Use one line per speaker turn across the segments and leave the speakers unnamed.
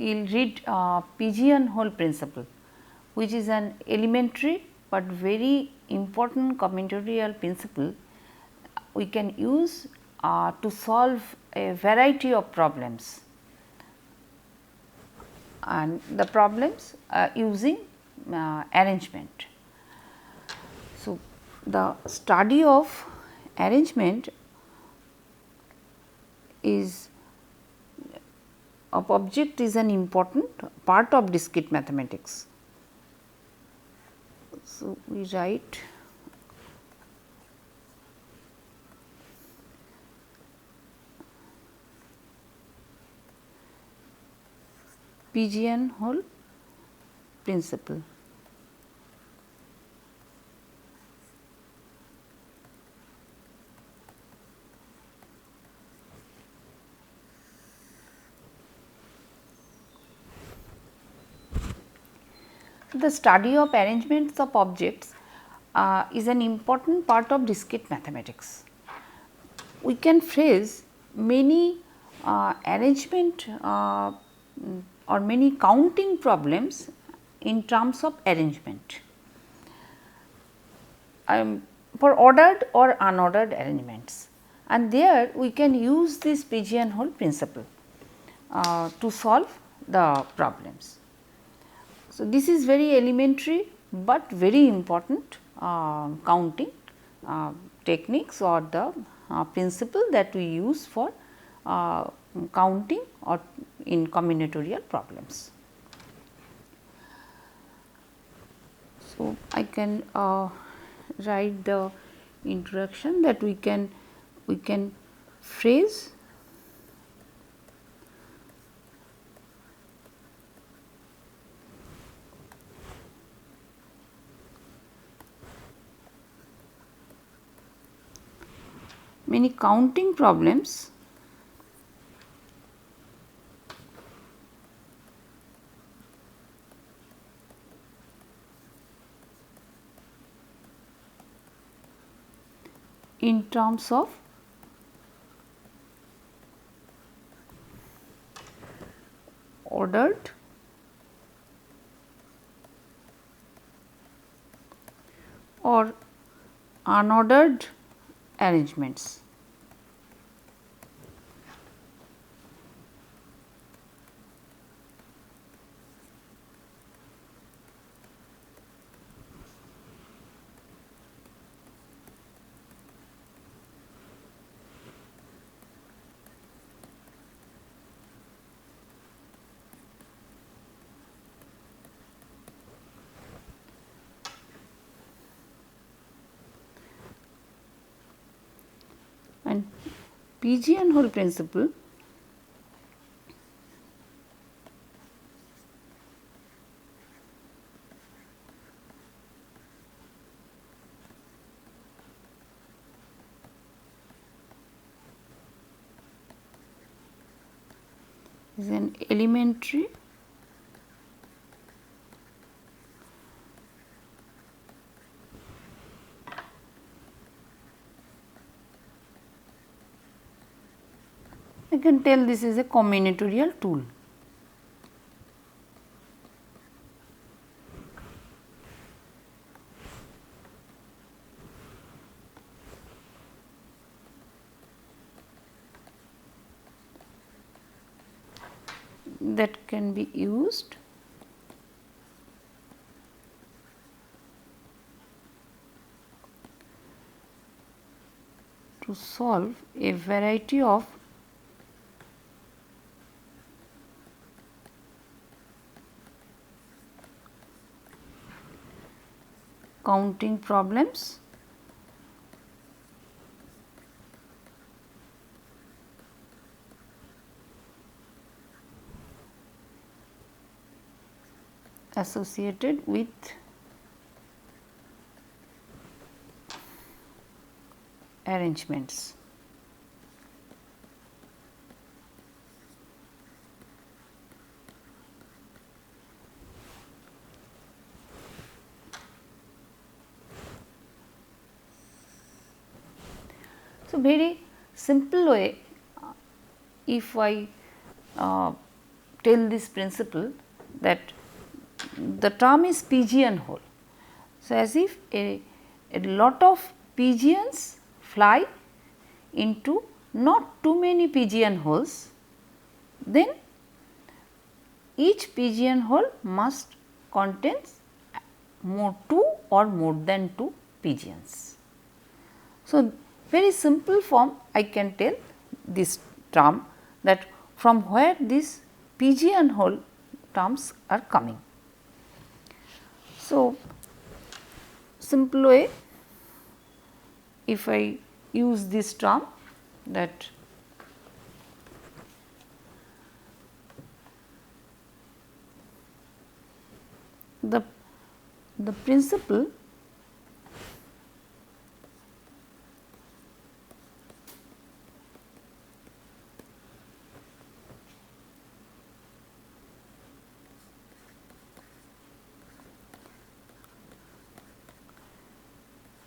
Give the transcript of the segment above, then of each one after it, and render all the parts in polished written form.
we will read pigeonhole principle, which is an elementary but very important combinatorial principle we can use to solve a variety of problems, and the problems using arrangement. So, the study of arrangement is of object is an important part of discrete mathematics. So, we write pigeonhole principle. The study of arrangements of objects is an important part of discrete mathematics. We can phrase many arrangement or many counting problems in terms of arrangement for ordered or unordered arrangements, and there we can use this pigeonhole principle to solve the problems. So, this is very elementary, but very important counting techniques or the principle that we use for counting or in combinatorial problems. So, I can write the introduction that we can phrase many counting problems in terms of ordered or unordered arrangements. And pigeonhole principle is an elementary I can tell this is a combinatorial tool. That can be used to solve a variety of counting problems associated with arrangements. Very simple way, if I tell this principle that the term is pigeonhole. So, as if a lot of pigeons fly into not too many pigeonholes, then each pigeonhole must contains more 2 or more than 2 pigeons. So, very simple form I can tell this term, that from where these pigeonhole terms are coming. So, simple way, if I use this term, that the principle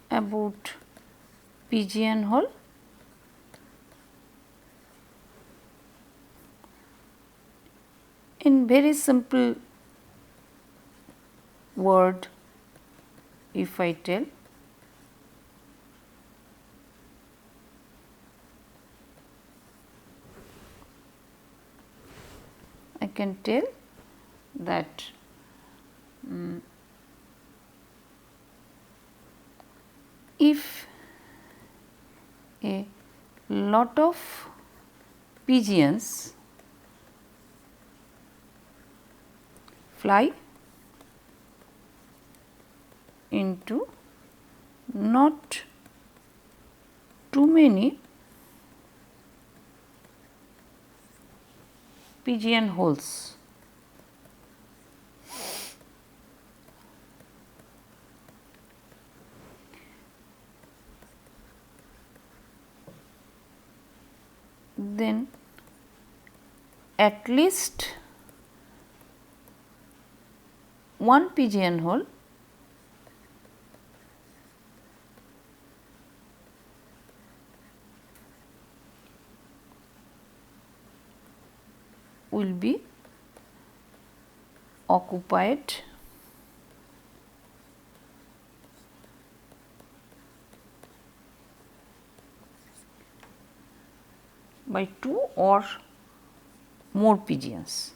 about pigeonhole in very simple word, if I tell, I can tell that if a lot of pigeons fly into not too many pigeonholes, then at least one pigeonhole will be occupied by 2 or more pigeons.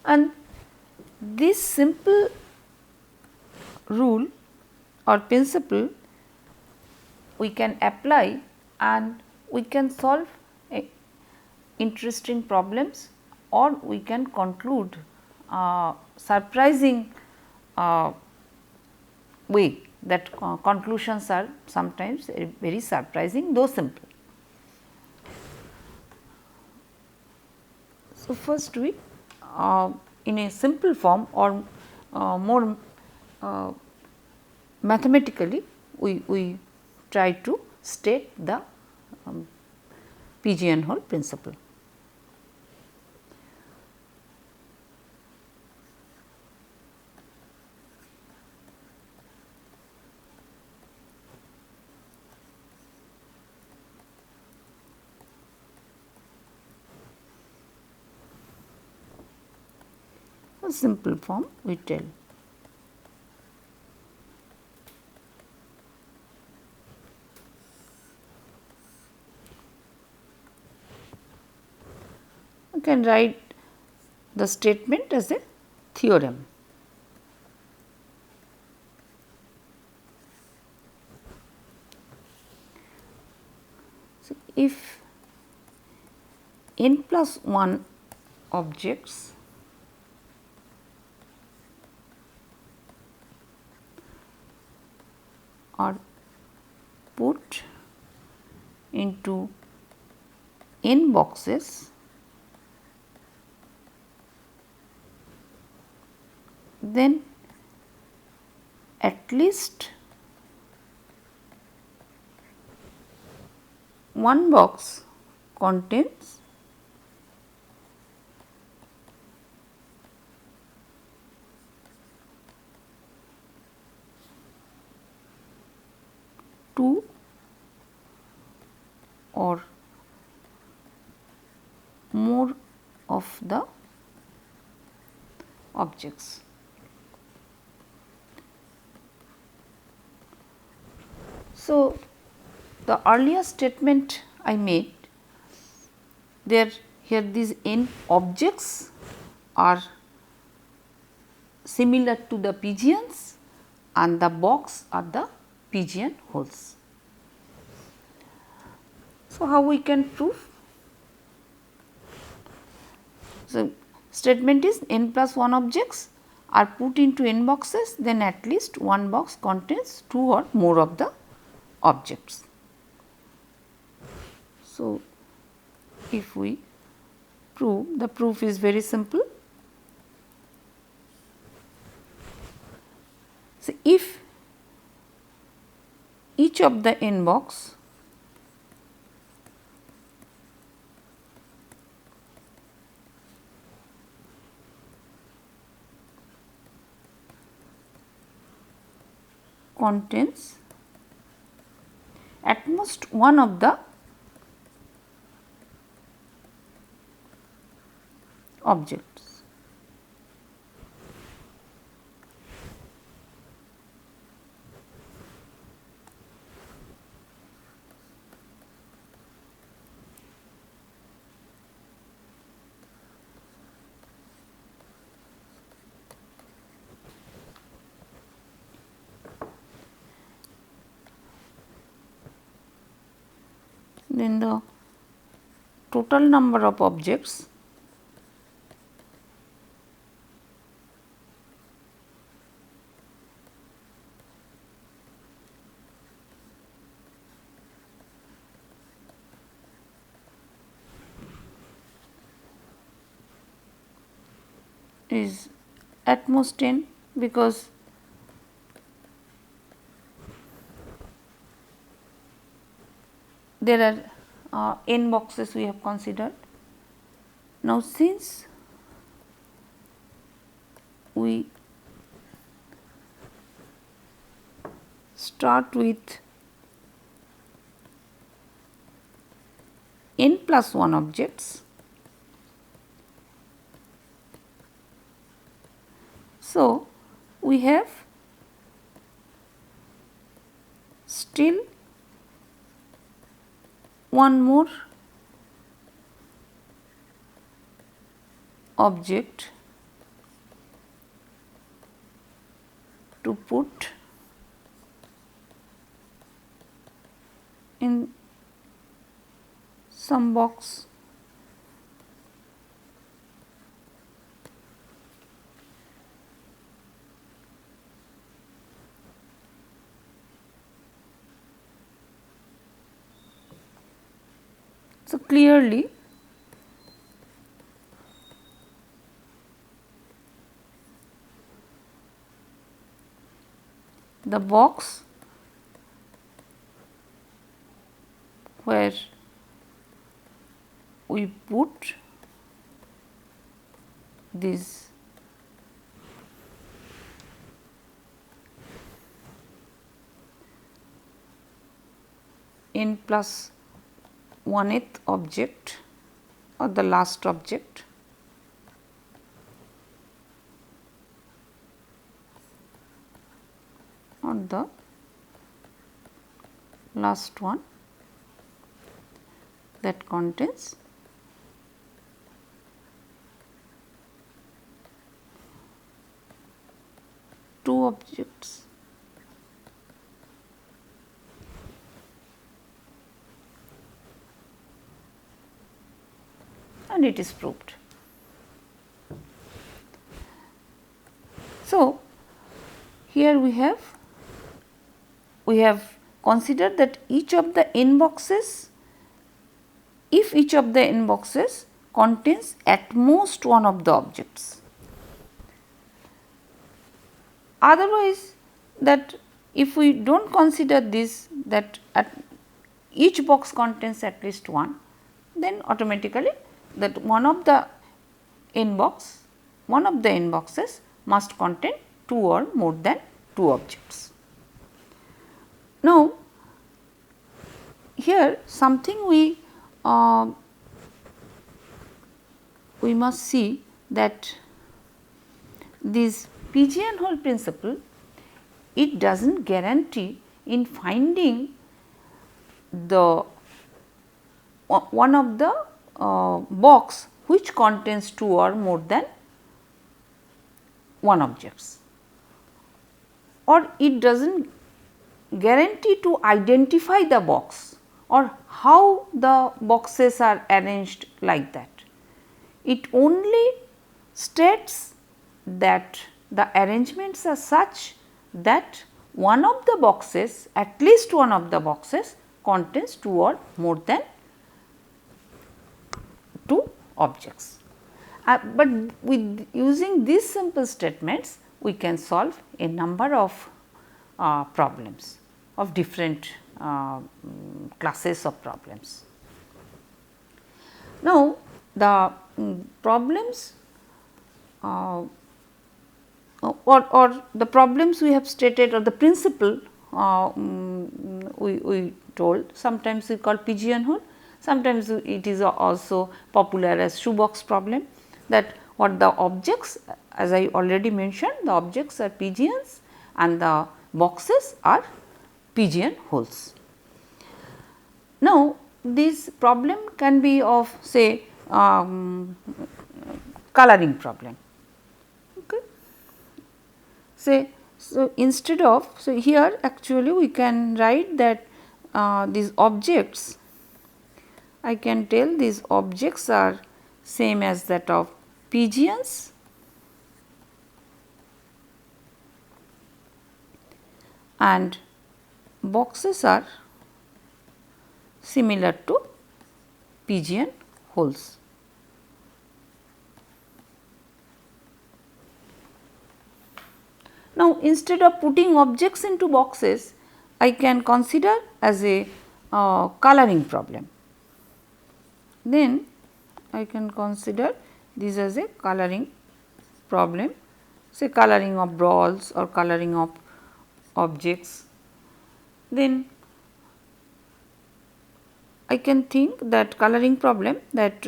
And this simple rule or principle we can apply, and we can solve interesting problems, or we can conclude surprising way, that conclusions are sometimes very surprising though simple. So, first we in a simple form or more mathematically we try to state the pigeonhole principle. A simple form we tell. You can write the statement as a theorem. So, if n plus 1 objects are put into n boxes, then at least one box contains two or more of the objects. So, the earlier statement I made, there here these n objects are similar to the pigeons and the box are the pigeonholes. So, how we can prove? So, statement is n plus 1 objects are put into n boxes, then at least one box contains 2 or more of the objects. So, if we prove, the proof is very simple. So, if each of the n box contains at most one of the objects, then the total number of objects is at most 10, because there are n boxes we have considered. Now, since we start with n plus 1 objects, so we have still one more object to put in some box. So, clearly the box where we put this n plus 1th object or the last object, or the last one that contains two objects. And it is proved. So, here we have considered that each of the n boxes, if each of the n boxes contains at most one of the objects. Otherwise, that if we do not consider this, that at each box contains at least one, then automatically that one of the n boxes must contain two or more than two objects. Now, here something we must see that this pigeonhole principle, it does not guarantee in finding the one of the box which contains two or more than one objects, or it does not guarantee to identify the box or how the boxes are arranged like that. It only states that the arrangements are such that one of the boxes, at least one of the boxes, contains two or more than two objects. But with using these simple statements, we can solve a number of problems of different classes of problems. Now, the problems or the problems we have stated, or the principle we told, sometimes we call pigeonhole, sometimes it is also popular as shoebox problem, that what the objects, as I already mentioned, the objects are pigeons and the boxes are pigeonholes. Now, this problem can be of, say, coloring problem. Okay. Say, so instead of, so here actually we can write that these objects, I can tell these objects are same as that of pigeons and boxes are similar to pigeonholes. Now, instead of putting objects into boxes, I can consider as a coloring problem. Then I can consider this as a coloring problem, say coloring of balls or coloring of objects. Then I can think that coloring problem, that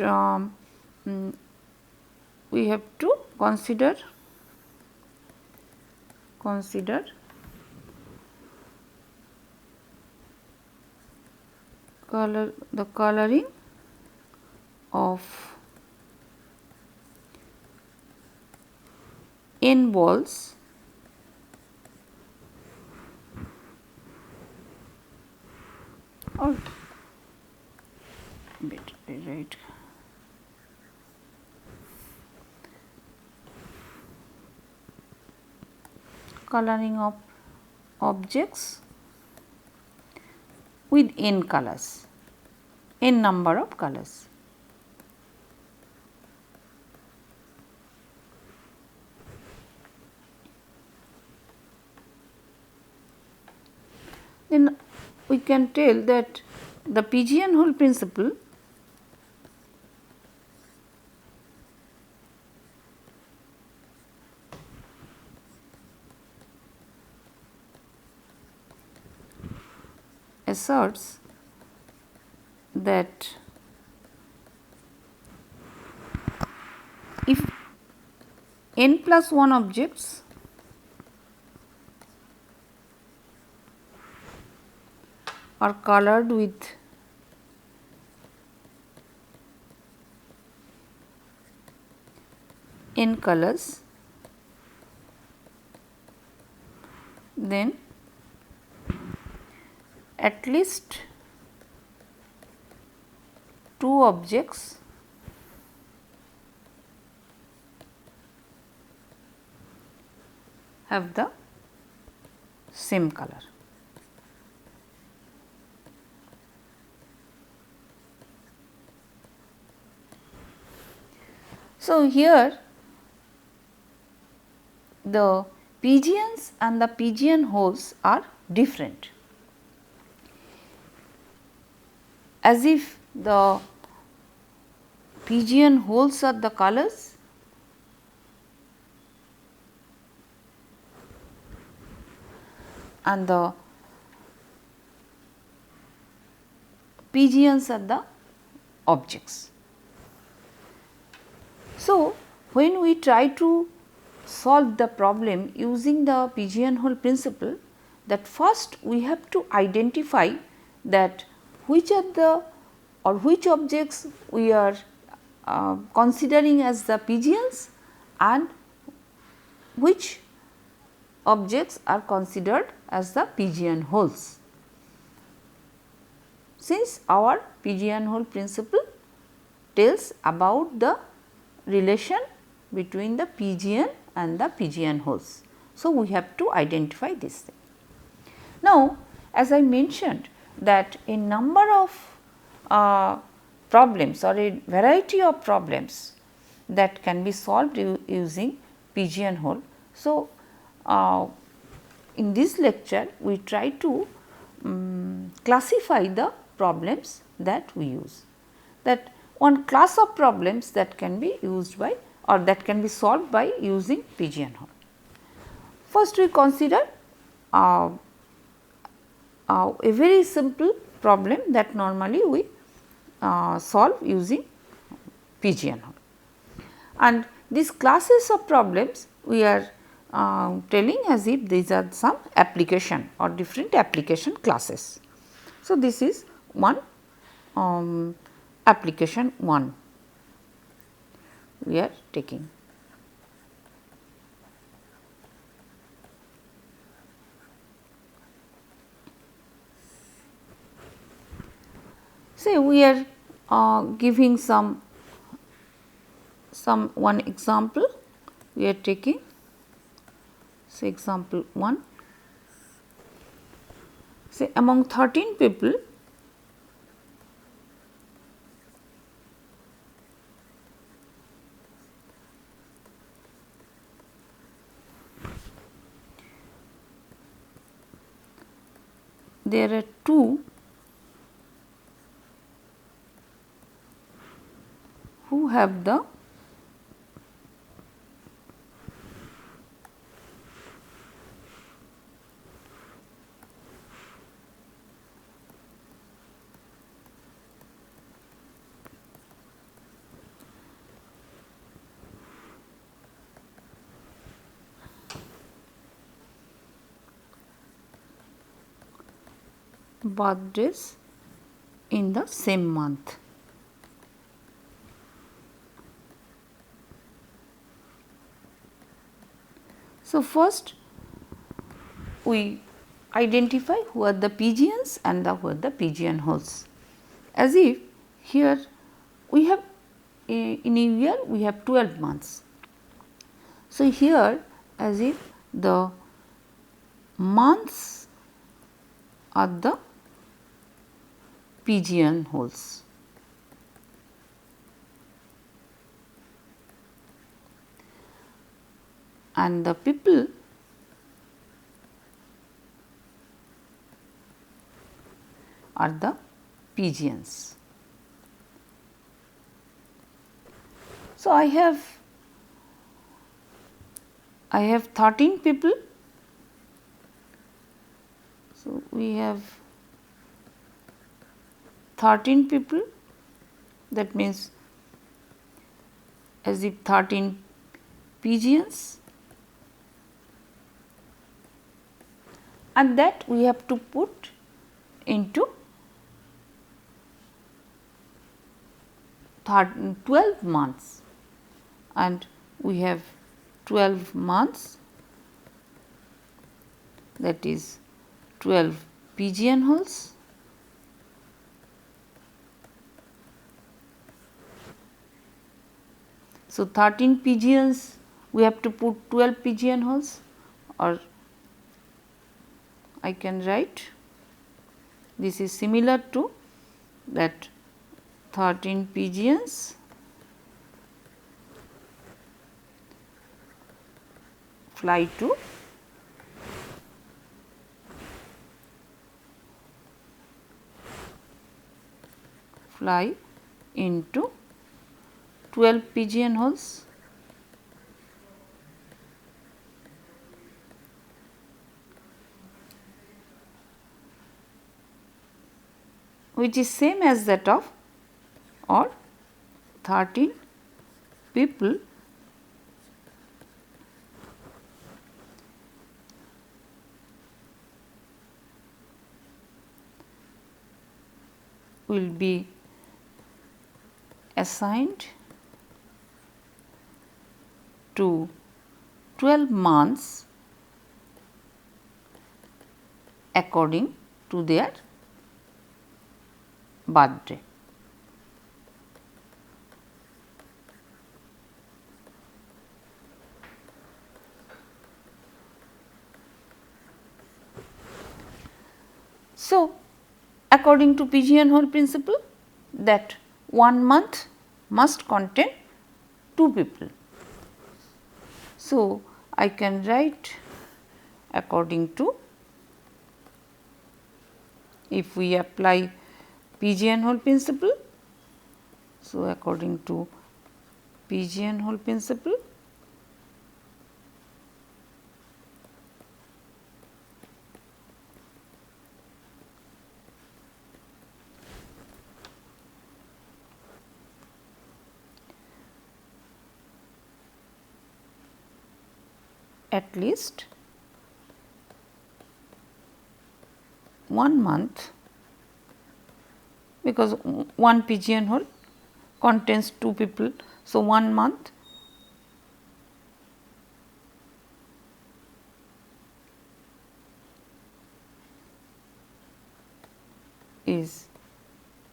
we have to consider the coloring of n balls or better right, coloring of objects with n colors, n number of colors. Then we can tell that the pigeonhole principle asserts that if n plus 1 objects are colored with n colors, then at least two objects have the same color. So, here the pigeons and the pigeonholes are different, as if the pigeonholes are the colors and the pigeons are the objects. So, when we try to solve the problem using the pigeonhole principle, that first we have to identify that which are the or which objects we are considering as the pigeons and which objects are considered as the pigeonholes. Since our pigeonhole principle tells about the relation between the pigeon and the pigeonholes. So, we have to identify this thing. Now, as I mentioned that a number of problems or a variety of problems that can be solved using pigeonhole. So, in this lecture we try to classify the problems that we use. That one class of problems that can be used by or that can be solved by using pigeonhole. First we consider a very simple problem that normally we solve using pigeonhole. And these classes of problems we are telling as if these are some application or different application classes. So, this is one application 1 we are taking. Say we are giving some one example we are taking. Say example 1, say among 13 people there are 2 who have the birthdays in the same month. So, first we identify who are the pigeons and who are the pigeonholes. As if here we have in a year we have 12 months. So, here as if the months are the pigeonholes. And the people are the pigeons. So, I have 13 people. So, we have 13 people, that means as if 13 pigeons, and that we have to put into 12 months, and we have 12 months, that is 12 pigeonholes. So, 13 pigeons we have to put 12 pigeonholes, or I can write this is similar to that 13 pigeons fly into 12 pigeonholes. which is same as that of or 13 people will be assigned to 12 months according to their birthday. So, according to pigeonhole principle, that 1 month must contain 2 people. So, I can write according to, if we apply pigeonhole principle. So, according to pigeonhole principle, at least 1 month, because one pigeonhole contains 2 people. So, 1 month is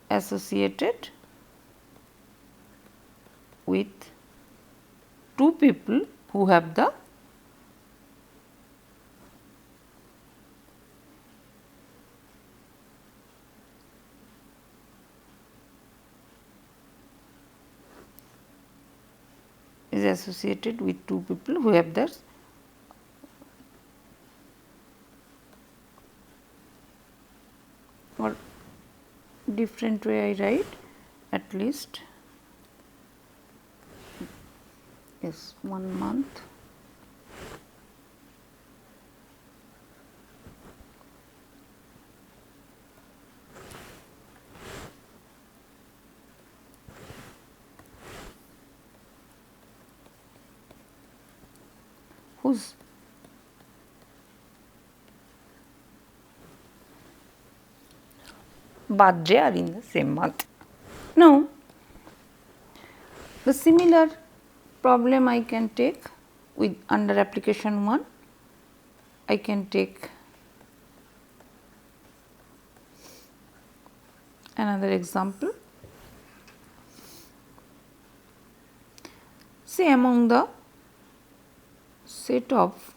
associated with 2 people who have the is associated with 2 people who have the or different way I write, at least yes 1 month whose birthday are in the same month. Now, the similar problem I can take with under application 1, I can take another example. Say among the set of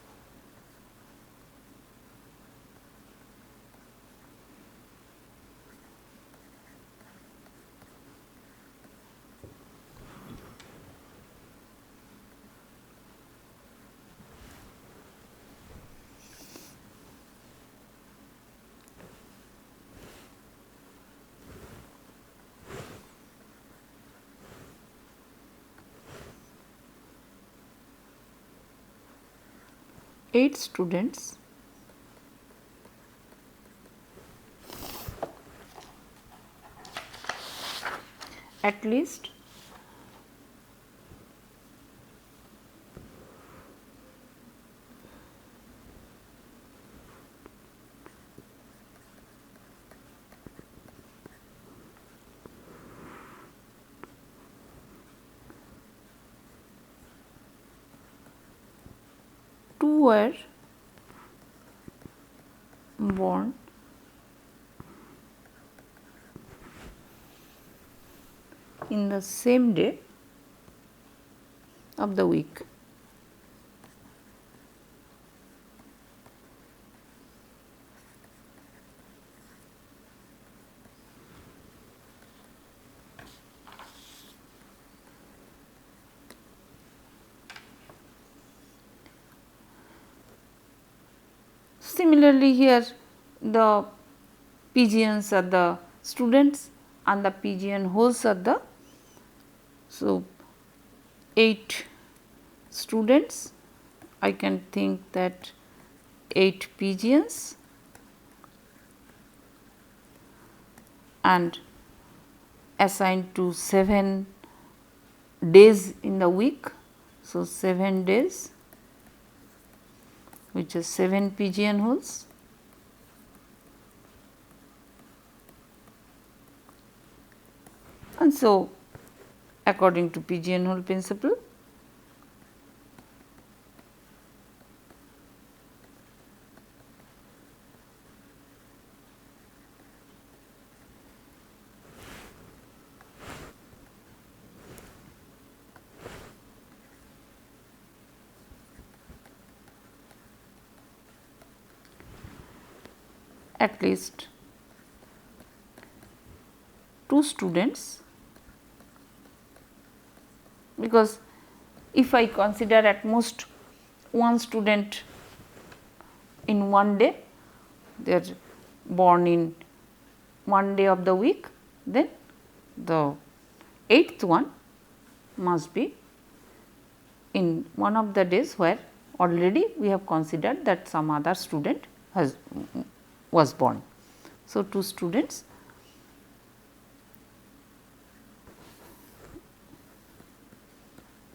eight students, at least two were born in the same day of the week. Similarly, here the pigeons are the students and the pigeonholes are the, so 8 students, I can think that 8 pigeons and assigned to 7 days in the week. So, 7 days, which is 7 pigeonholes. And so, according to pigeonhole principle, at least 2 students, because if I consider at most 1 student in 1 day, they are born in 1 day of the week, then the 8th one must be in one of the days where already we have considered that some other student was born. So, 2 students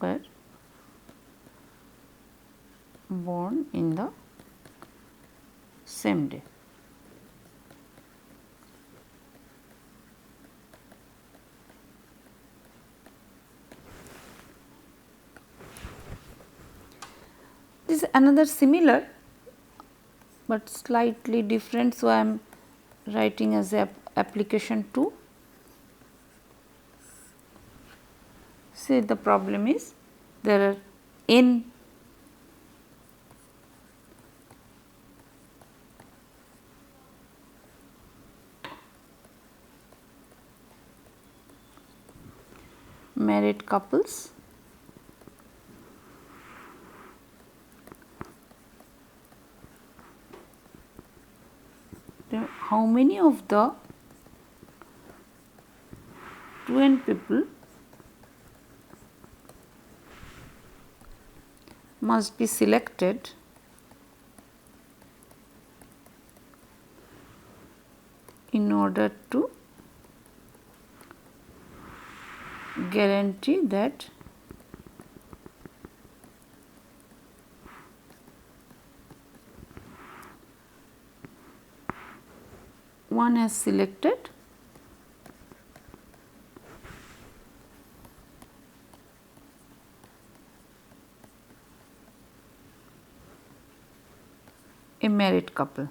were born in the same day. This is another similar, but slightly different. So, I am writing as a application 2. Say the problem is there are n married couples how many of the 2n people must be selected in order to guarantee that one has selected a married couple.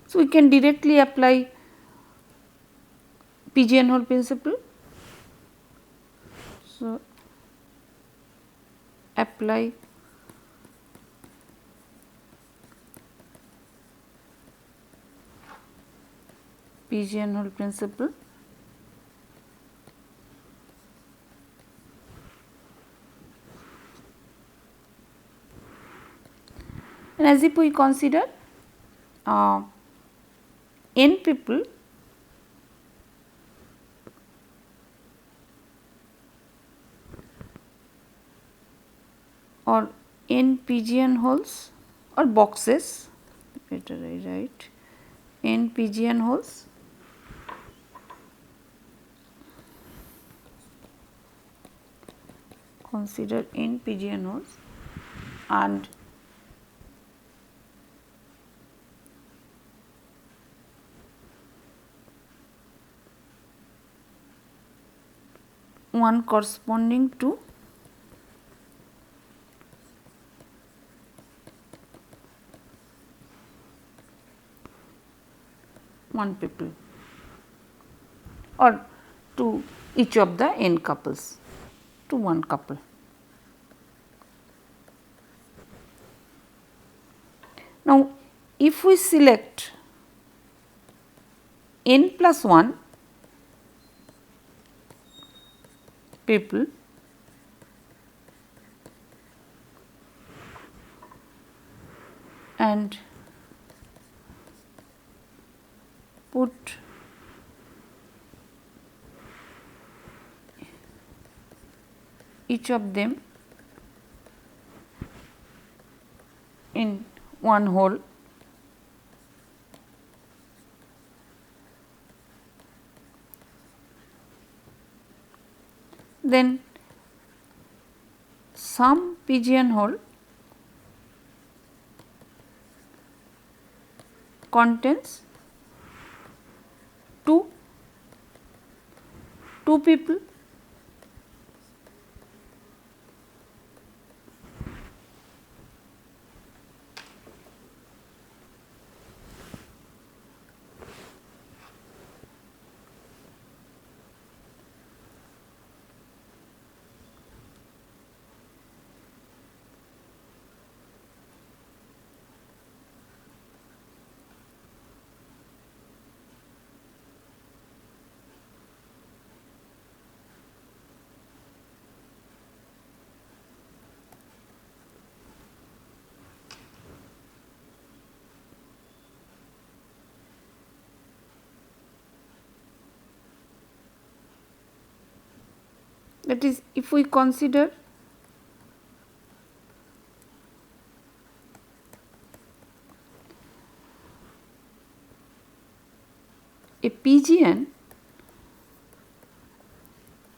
So, we can directly apply pigeonhole principle. So, apply pigeonhole principle. And as if we consider n people or n pigeonholes or boxes, better I write n pigeonholes consider n pigeonholes and one corresponding to one people or to each of the n couples to one couple. Now, if we select n plus 1 people and put each of them one hole, then some pigeonhole contains two people, that is, if we consider a pigeon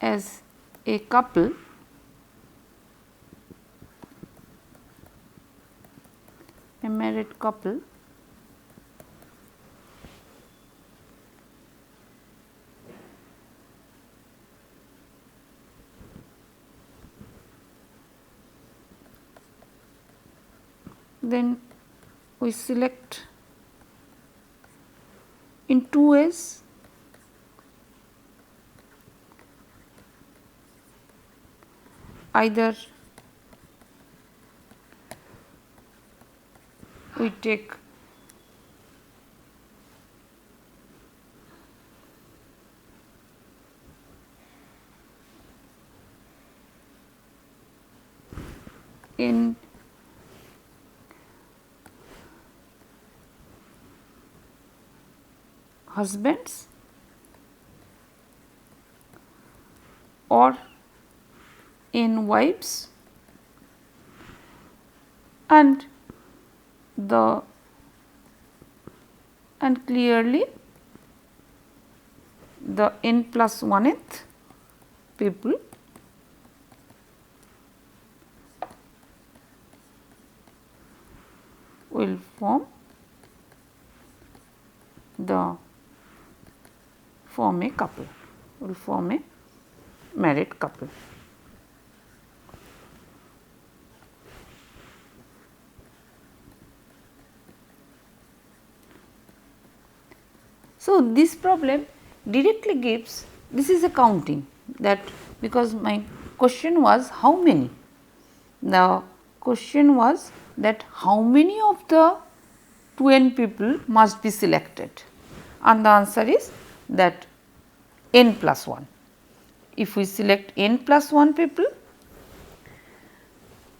as a couple, a married couple, then we select in two ways. Either we take in husbands or in wives, and clearly the n plus 1th people will form a couple, will form a married couple. So, this problem directly gives, this is a counting, that because my question was how many, the question was that how many of the 2n people must be selected, and the answer is that n plus 1. If we select n plus 1 people,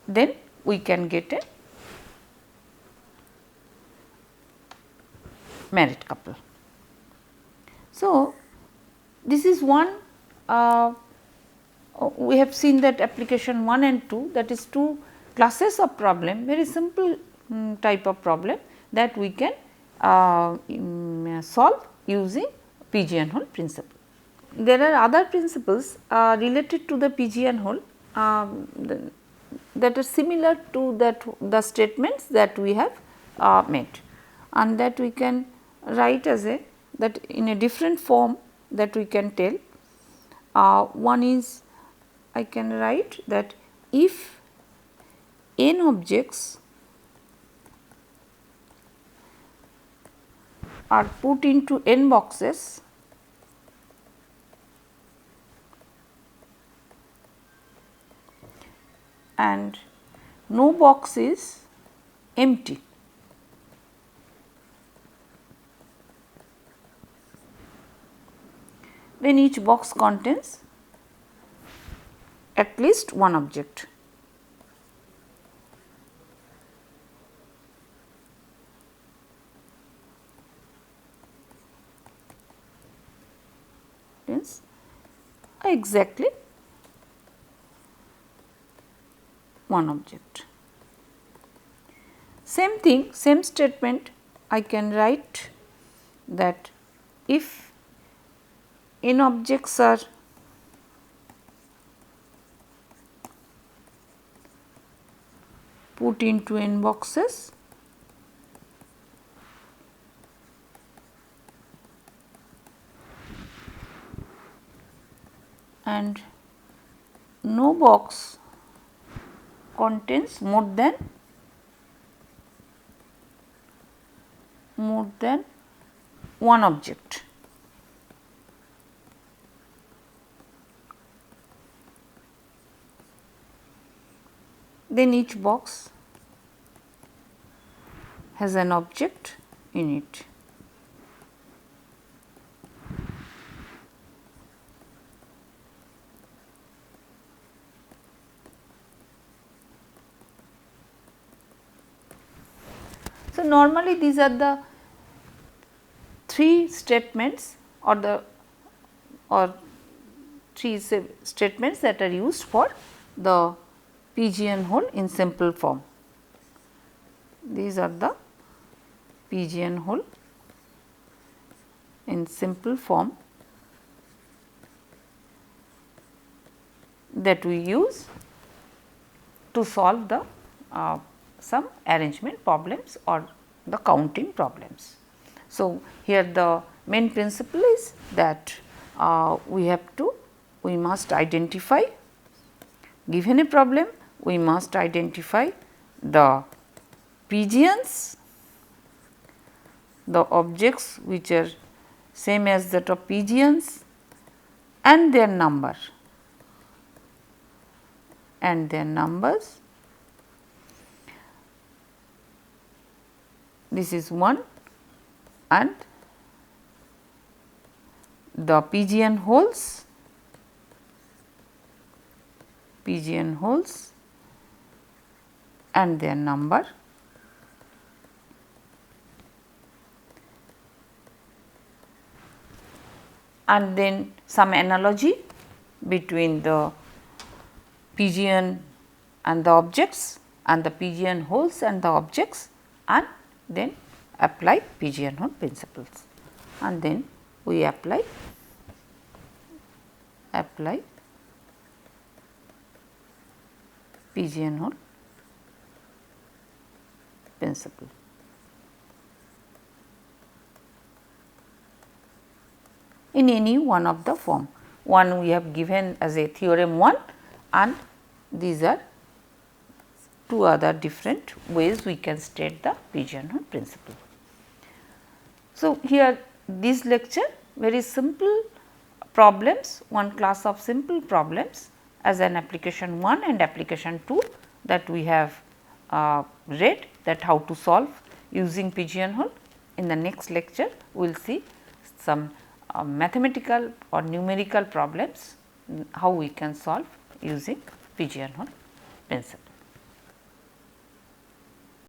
then we can get a married couple. So, this is one, we have seen that application 1 and 2, that is two classes of problem, very simple type of problem that we can solve using pigeonhole principle. There are other principles related to the pigeonhole that are similar to the statements that we have made, and that we can write as a, that in a different form that we can tell. One is, I can write that if n objects are put into n boxes, and no box is empty, then each box contains at least one object. Means exactly one object. Same thing, same statement I can write that if n objects are put into n boxes, and no box contains more than one object. Then each box has an object in it. So, normally these are the three statements or three statements that are used for the pigeonhole in simple form. These are the pigeonhole in simple form that we use to solve the some arrangement problems or the counting problems. So, here the main principle is that we must identify, given a problem, we must identify the pigeons, the objects which are same as that of pigeons, and their number and their numbers. This is one, and the pigeonholes and their number, and then some analogy between the pigeon and the objects and the pigeonholes and the objects, and then apply pigeonhole principles, and then we apply pigeonhole principle. In any one of the form. One we have given as a theorem 1, and these are two other different ways we can state the pigeonhole principle. So, here this lecture very simple problems, one class of simple problems as an application 1 and application 2 that we have read, that how to solve using pigeonhole. In the next lecture we will see some mathematical or numerical problems, how we can solve using pigeonhole principle.